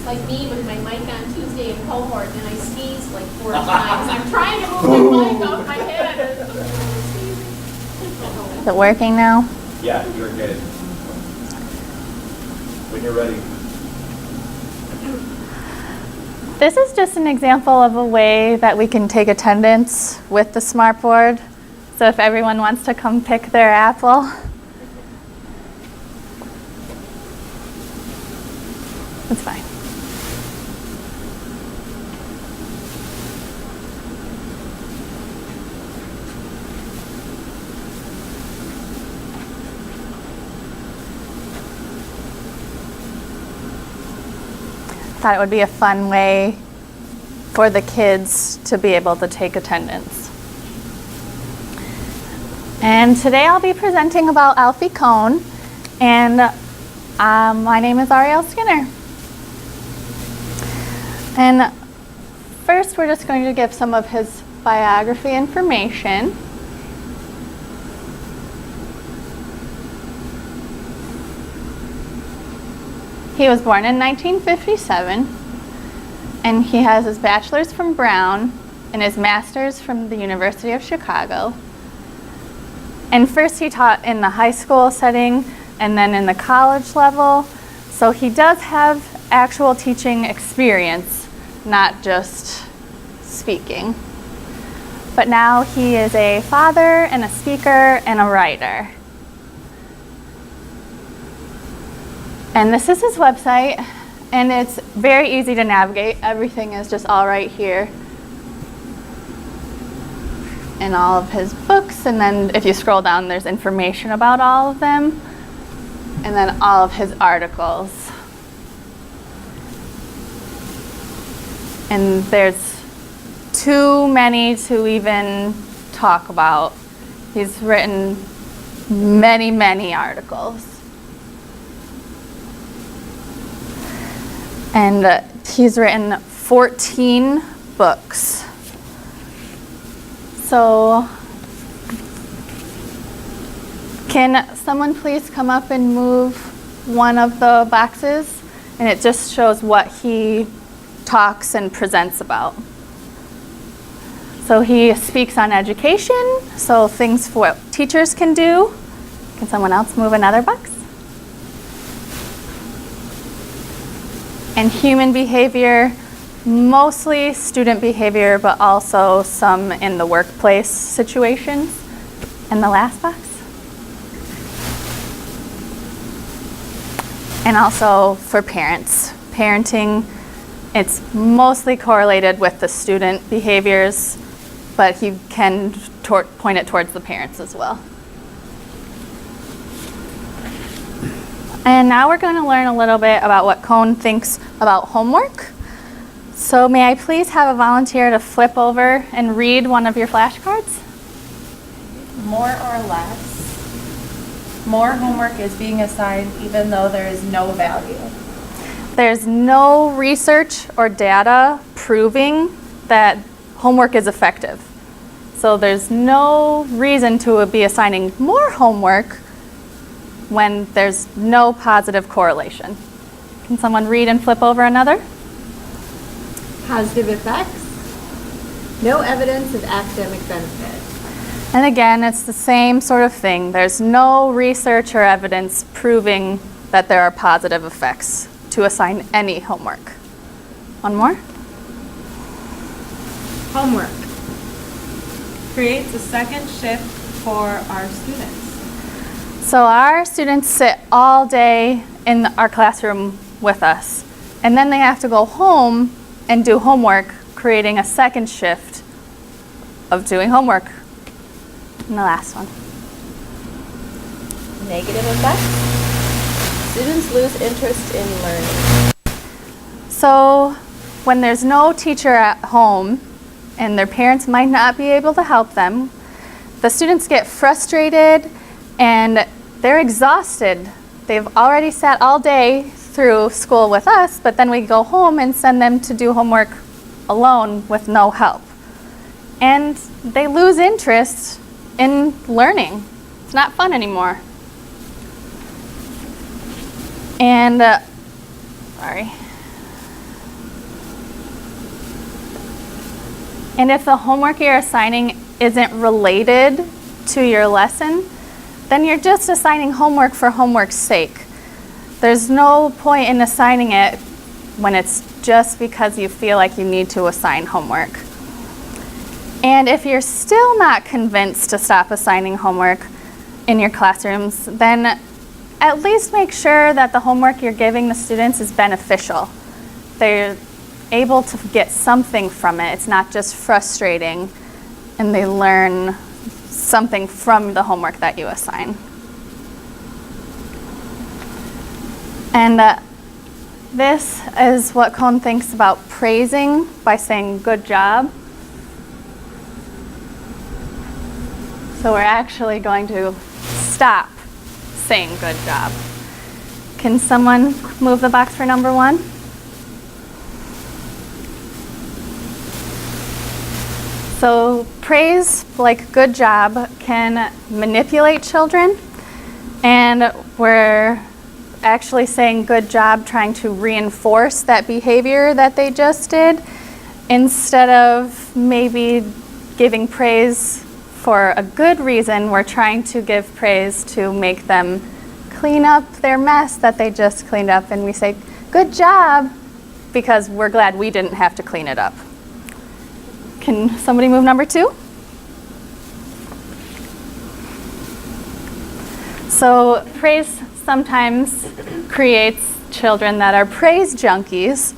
like me with my mic on Tuesday in cohort, and I sneezed like 4 times. I'm trying to move my mic off my head. Is it working now? Yeah, you're good. When you're ready. This is just an example of a way that we can take attendance with the Smartboard. So if everyone wants to come pick their apple. That's fine. Thought it would be a fun way for the kids to be able to take attendance. And today I'll be presenting about Alfie Kohn, and my name is Ariel Skinner. And first we're just going to give some of his biography information. He was born in 1957, and he has his bachelor's from Brown and his master's from the University of Chicago. And first he taught in the high school setting and then in the college level. So he does have actual teaching experience, not just speaking. But now he is a father and a speaker and a writer. And this is his website, and it's very easy to navigate. Everything is just all right here. And all of his books, and then if you scroll down, there's information about all of them. And then all of his articles. And there's too many to even talk about. He's written many, many articles. And he's written 14 books. So, can someone please come up and move one of the boxes? And it just shows what he talks and presents about. So he speaks on education, so things for what teachers can do. Can someone else move another box? And human behavior, mostly student behavior, but also some in the workplace situations. And the last box. And also for parents. Parenting, it's mostly correlated with the student behaviors, but he can point it towards the parents as well. And now we're going to learn a little bit about what Kohn thinks about homework. So may I please have a volunteer to flip over and read one of your flashcards? More or less. More homework is being assigned even though there is no value. There's no research or data proving that homework is effective. So there's no reason to be assigning more homework when there's no positive correlation. Can someone read and flip over another? Positive effects. No evidence of academic benefit. And again, it's the same sort of thing. There's no research or evidence proving that there are positive effects to assign any homework. One more. Homework creates a second shift for our students. So our students sit all day in our classroom with us, and then they have to go home and do homework, creating a second shift of doing homework. And the last one. Negative effects. Students lose interest in learning. So when there's no teacher at home and their parents might not be able to help them, the students get frustrated and they're exhausted. They've already sat all day through school with us, but then we go home and send them to do homework alone with no help. And they lose interest in learning. It's not fun anymore. And, And if the homework you're assigning isn't related to your lesson, then you're just assigning homework for homework's sake. There's no point in assigning it when it's just because you feel like you need to assign homework. And if you're still not convinced to stop assigning homework in your classrooms, then at least make sure that the homework you're giving the students is beneficial. They're able to get something from it. It's not just frustrating, and they learn something from the homework that you assign. And this is what Kohn thinks about praising by saying good job. So we're actually going to stop saying good job. Can someone move the box for number 1? So praise, like good job, can manipulate children, and we're actually saying good job trying to reinforce that behavior that they just did instead of maybe giving praise for a good reason. We're trying to give praise to make them clean up their mess that they just cleaned up, and we say good job because we're glad we didn't have to clean it up. Can somebody move number 2? So praise sometimes creates children that are praise junkies,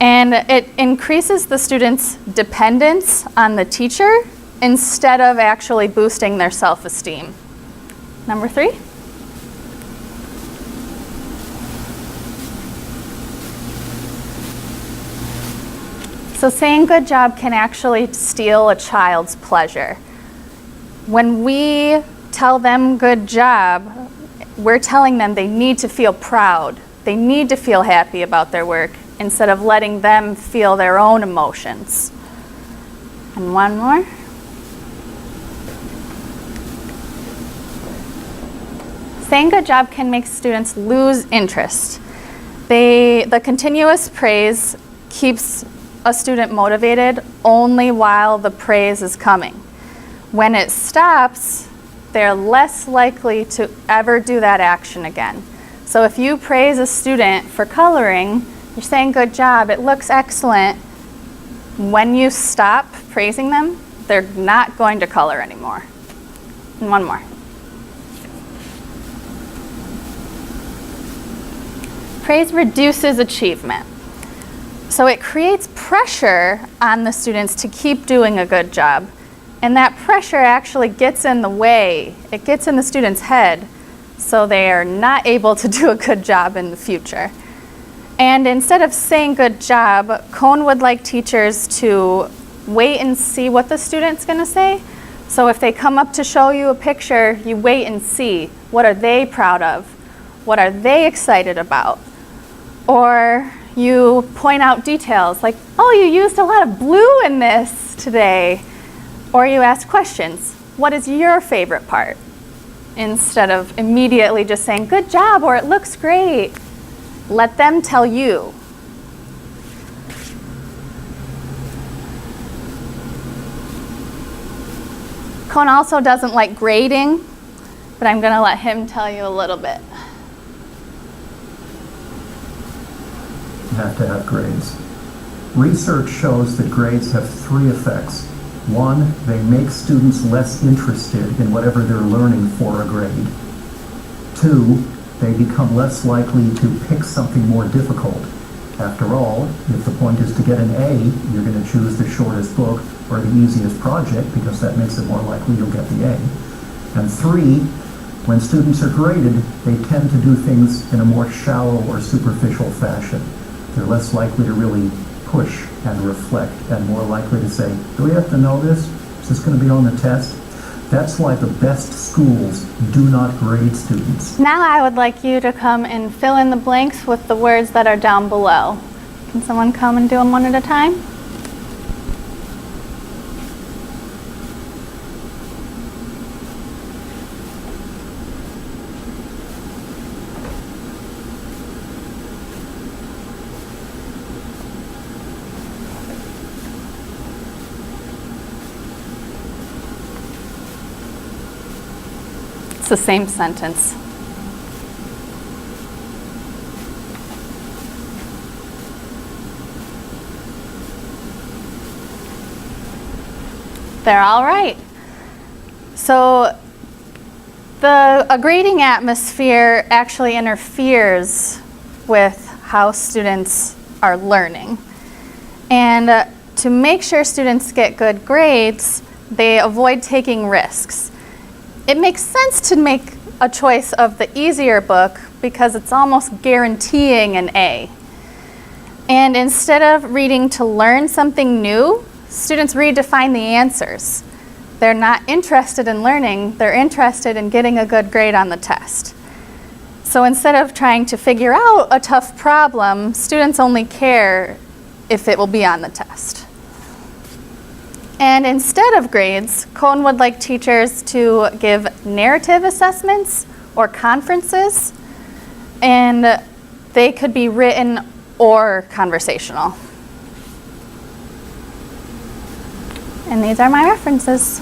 and it increases the student's dependence on the teacher instead of actually boosting their self-esteem. Number 3. So saying good job can actually steal a child's pleasure. When we tell them good job, we're telling them they need to feel proud. They need to feel happy about their work instead of letting them feel their own emotions. And one more. Saying good job can make students lose interest. The continuous praise keeps a student motivated only while the praise is coming. When it stops, they're less likely to ever do that action again. So if you praise a student for coloring, you're saying good job, it looks excellent. When you stop praising them, they're not going to color anymore. And one more. Praise reduces achievement. So it creates pressure on the students to keep doing a good job. And that pressure actually gets in the way. It gets in the student's head, so they are not able to do a good job in the future. And instead of saying good job, Kohn would like teachers to wait and see what the student's going to say. So if they come up to show you a picture, you wait and see. What are they proud of? What are they excited about? Or you point out details like, oh, you used a lot of blue in this today. Or you ask questions. What is your favorite part? Instead of immediately just saying, good job, or it looks great. Let them tell you. Kohn also doesn't like grading, but I'm going to let him tell you a little bit. You have to have grades. Research shows that grades have 3 effects. 1, they make students less interested in whatever they're learning for a grade. 2, they become less likely to pick something more difficult. After all, if the point is to get an A, you're going to choose the shortest book or the easiest project because that makes it more likely you'll get the A. And 3, when students are graded, they tend to do things in a more shallow or superficial fashion. They're less likely to really push and reflect and more likely to say, do we have to know this? Is this going to be on the test? That's why the best schools do not grade students. Now I would like you to come and fill in the blanks with the words that are down below. Can someone come and do them one at a time? It's the same sentence. They're all right. So a grading atmosphere actually interferes with how students are learning. And to make sure students get good grades, they avoid taking risks. It makes sense to make a choice of the easier book because it's almost guaranteeing an A. And instead of reading to learn something new, students read to find the answers. They're not interested in learning, they're interested in getting a good grade on the test. So instead of trying to figure out a tough problem, students only care if it will be on the test. And instead of grades, Kohn would like teachers to give narrative assessments or conferences, and they could be written or conversational. And these are my references.